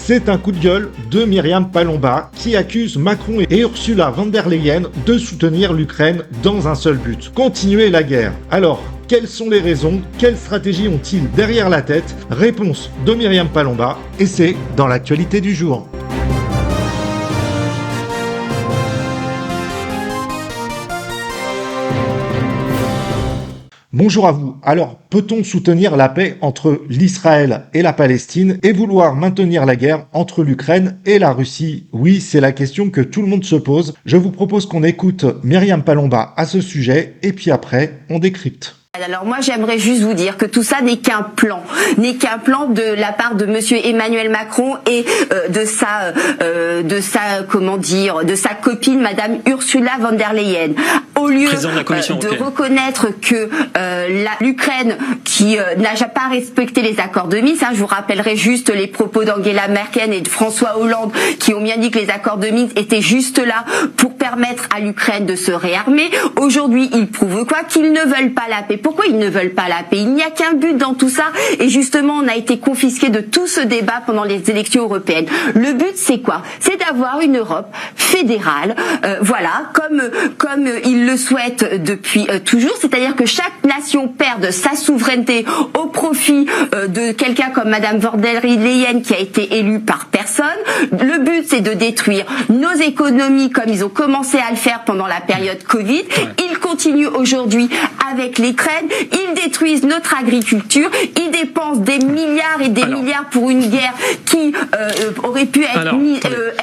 C'est un coup de gueule de Myriam Palomba qui accuse Macron et Ursula von der Leyen de soutenir l'Ukraine dans un seul but, continuer la guerre. Alors, quelles sont les raisons? Quelles stratégies ont-ils derrière la tête? Réponse de Myriam Palomba et c'est dans l'actualité du jour. Bonjour à vous. Alors, peut-on soutenir la paix entre l'Israël et la Palestine et vouloir maintenir la guerre entre l'Ukraine et la Russie? Oui, c'est la question que tout le monde se pose. Je vous propose qu'on écoute Myriam Palomba à ce sujet et puis après, on décrypte. Alors moi j'aimerais juste vous dire que tout ça n'est qu'un plan de la part de monsieur Emmanuel Macron et de sa copine madame Ursula von der Leyen. Au lieu de reconnaître que l'Ukraine qui n'a pas respecté les accords de Minsk, je vous rappellerai juste les propos d'Angela Merkel et de François Hollande qui ont bien dit que les accords de Minsk étaient juste là pour permettre à l'Ukraine de se réarmer. Aujourd'hui, ils prouvent quoi? Qu'ils ne veulent pas la paix. Pourquoi ils ne veulent pas la paix? Il n'y a qu'un but dans tout ça et justement on a été confisqué de tout ce débat pendant les élections européennes. Le but c'est quoi? C'est d'avoir une Europe fédérale, comme ils le souhaitent depuis toujours, c'est-à-dire que chaque nation perde sa souveraineté au profit de quelqu'un comme madame von der Leyen qui a été élue par personne. Le but c'est de détruire nos économies comme ils ont commencé à le faire pendant la période Covid. Ils continuent aujourd'hui avec l'Ukraine. Ils détruisent notre agriculture, ils dépensent des milliards et des milliards pour une guerre qui aurait pu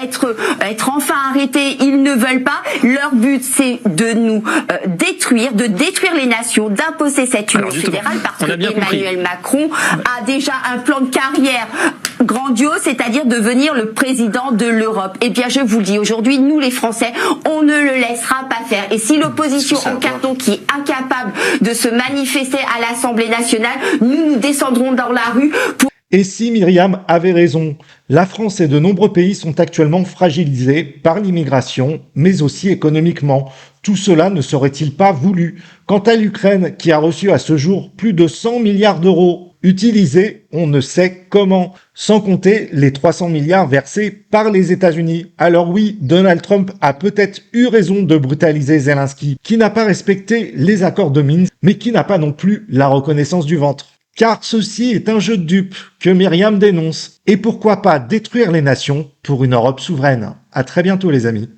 être enfin arrêtée. Ils ne veulent pas. Leur but, c'est de nous détruire les nations, d'imposer cette union fédérale parce que Emmanuel Macron a déjà un plan de carrière grandiose, c'est-à-dire devenir le président de l'Europe. Eh bien, je vous le dis aujourd'hui, nous les Français, on ne le laissera pas faire. Et si l'opposition en carton qui est incapable de se manifester à l'Assemblée nationale, nous descendrons dans la rue pour... Et si Myriam avait raison, la France et de nombreux pays sont actuellement fragilisés par l'immigration, mais aussi économiquement. Tout cela ne serait-il pas voulu? Quant à l'Ukraine, qui a reçu à ce jour plus de 100 milliards d'euros, utilisés, on ne sait comment, sans compter les 300 milliards versés par les États-Unis. Alors oui, Donald Trump a peut-être eu raison de brutaliser Zelensky, qui n'a pas respecté les accords de Minsk, mais qui n'a pas non plus la reconnaissance du ventre. Car ceci est un jeu de dupes que Myriam dénonce. Et pourquoi pas détruire les nations pour une Europe souveraine? À très bientôt les amis.